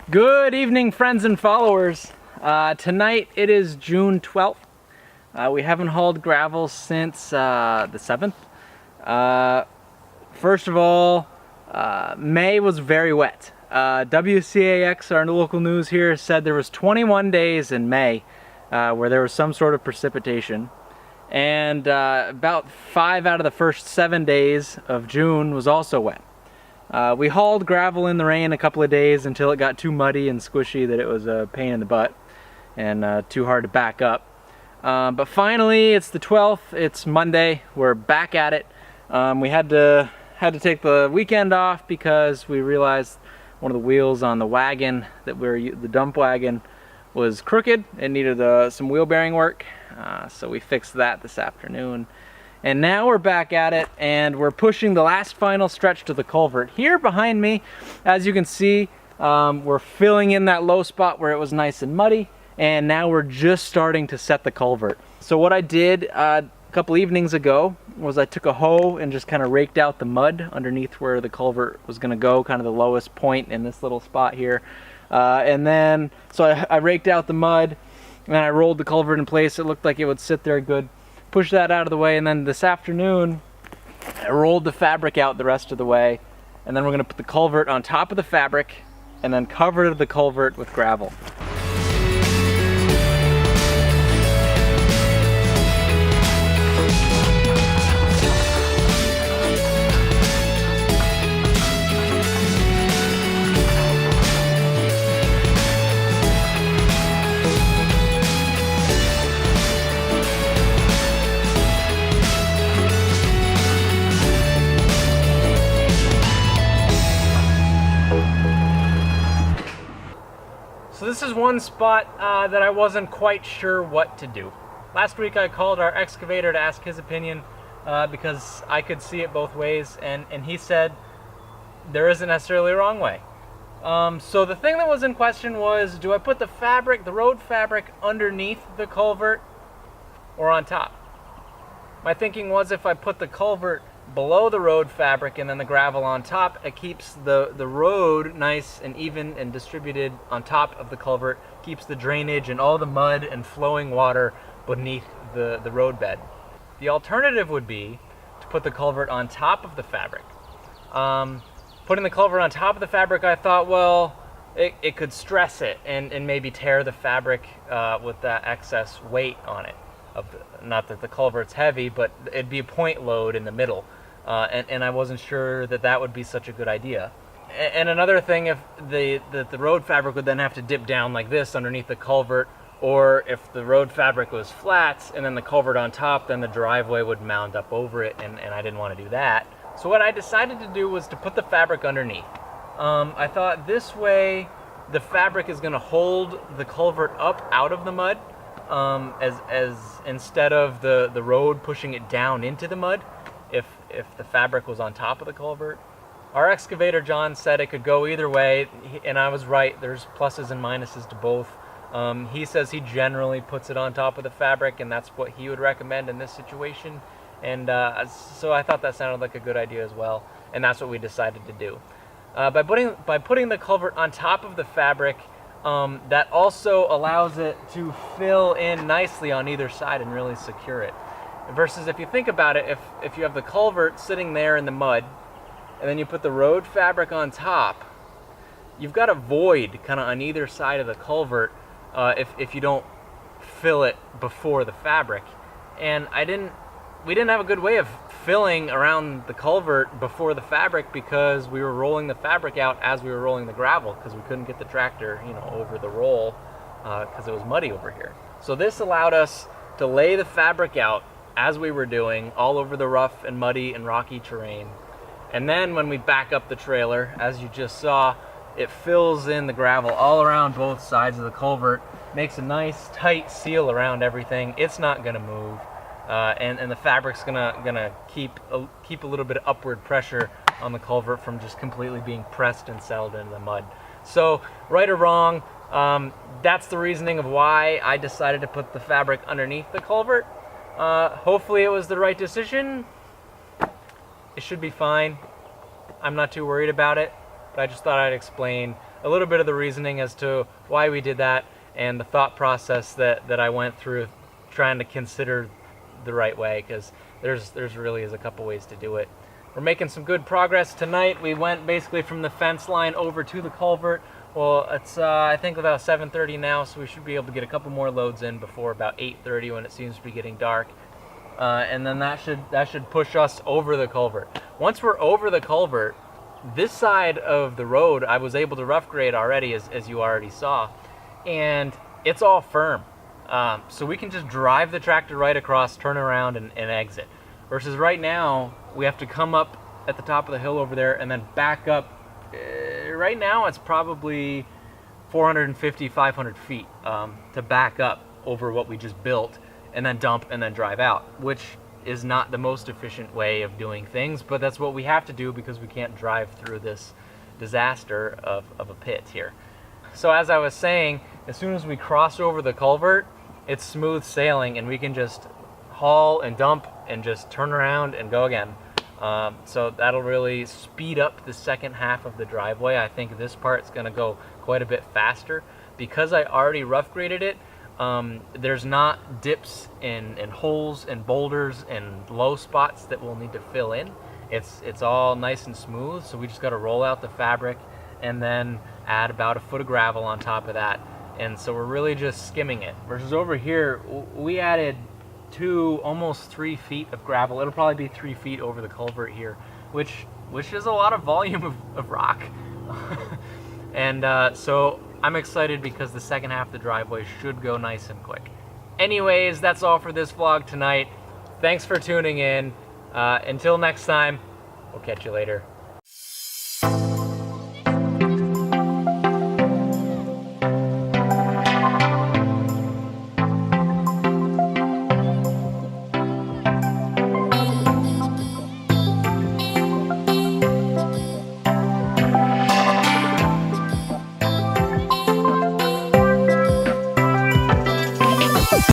Good evening, friends and followers. Tonight it is June 12th. We haven't hauled gravel since the 7th. First of all, May was very wet. WCAX, our local news here, said there was 21 days in May where there was some sort of precipitation. And about 5 out of the first 7 days of June was also wet. We hauled gravel in the rain a couple of days until it got too muddy and squishy that it was a pain in the butt and too hard to back up. But finally, it's the 12th, it's Monday, we're back at it. We had to take the weekend off because we realized one of the wheels on the wagon the dump wagon was crooked. It needed some wheel bearing work, so we fixed that this afternoon. And now we're back at it, and we're pushing the last final stretch to the culvert. Here behind me, as you can see, we're filling in that low spot where it was nice and muddy, and now we're just starting to set the culvert. So what I did a couple evenings ago was I took a hoe and just kind of raked out the mud underneath where the culvert was going to go, kind of the lowest point in this little spot here. And then, so I raked out the mud, and then I rolled the culvert in place. It looked like it would sit there good. Push that out of the way, and then this afternoon I rolled the fabric out the rest of the way, and then we're going to put the culvert on top of the fabric and then cover the culvert with gravel. So this is one spot that I wasn't quite sure what to do. Last week I called our excavator to ask his opinion because I could see it both ways, and he said there isn't necessarily a wrong way. So the thing that was in question was, do I put the road fabric underneath the culvert or on top? My thinking was if I put the culvert below the road fabric and then the gravel on top, it keeps the road nice and even and distributed on top of the culvert, keeps the drainage and all the mud and flowing water beneath the road bed. The alternative would be to put the culvert on top of the fabric. Putting the culvert on top of the fabric, I thought, well, it could stress it and maybe tear the fabric with that excess weight on it. Not that the culvert's heavy, but it'd be a point load in the middle. And I wasn't sure that would be such a good idea. And another thing, if the road fabric would then have to dip down like this underneath the culvert, or if the road fabric was flat and then the culvert on top, then the driveway would mound up over it, and I didn't want to do that. So what I decided to do was to put the fabric underneath. I thought this way the fabric is going to hold the culvert up out of the mud, as instead of the road pushing it down into the mud. If the fabric was on top of the culvert. Our excavator John said it could go either way, and I was right. There's pluses and minuses to both. He says he generally puts it on top of the fabric, and that's what he would recommend in this situation. And so I thought that sounded like a good idea as well, and that's what we decided to do. By putting the culvert on top of the fabric, that also allows it to fill in nicely on either side and really secure it. Versus if you think about it, if you have the culvert sitting there in the mud, and then you put the road fabric on top, you've got a void kind of on either side of the culvert if you don't fill it before the fabric. And we didn't have a good way of filling around the culvert before the fabric because we were rolling the fabric out as we were rolling the gravel because we couldn't get the tractor, over the roll because it was muddy over here. So this allowed us to lay the fabric out as we were doing, all over the rough and muddy and rocky terrain. And then when we back up the trailer, as you just saw, it fills in the gravel all around both sides of the culvert, makes a nice tight seal around everything. It's not gonna move, and the fabric's gonna keep a little bit of upward pressure on the culvert from just completely being pressed and settled into the mud. So, right or wrong, that's the reasoning of why I decided to put the fabric underneath the culvert. Hopefully it was the right decision. It should be fine. I'm not too worried about it, but I just thought I'd explain a little bit of the reasoning as to why we did that and the thought process that I went through trying to consider the right way, because there's really is a couple ways to do it. We're making some good progress tonight. We went basically from the fence line over to the culvert. Well, it's I think about 7:30 now, so we should be able to get a couple more loads in before about 8:30 when it seems to be getting dark. And then that should push us over the culvert. Once we're over the culvert, this side of the road I was able to rough grade already, as you already saw, and it's all firm. So we can just drive the tractor right across, turn around, and exit. Versus right now, we have to come up at the top of the hill over there and then back up. Right now, it's probably 450, 500 feet to back up over what we just built and then dump and then drive out, which is not the most efficient way of doing things, but that's what we have to do because we can't drive through this disaster of a pit here. So as I was saying, as soon as we cross over the culvert, it's smooth sailing and we can just haul and dump and just turn around and go again. So that'll really speed up the second half of the driveway. I think this part's gonna go quite a bit faster. Because I already rough graded it, there's not dips and holes and boulders and low spots that we'll need to fill in. It's all nice and smooth, so we just gotta roll out the fabric and then add about a foot of gravel on top of that. And so we're really just skimming it. Versus over here, we added 2, almost 3 feet of gravel. It'll probably be 3 feet over the culvert here, which is a lot of volume of rock. And so I'm excited because the second half of the driveway should go nice and quick. Anyways, that's all for this vlog tonight. Thanks for tuning in. Until next time, we'll catch you later.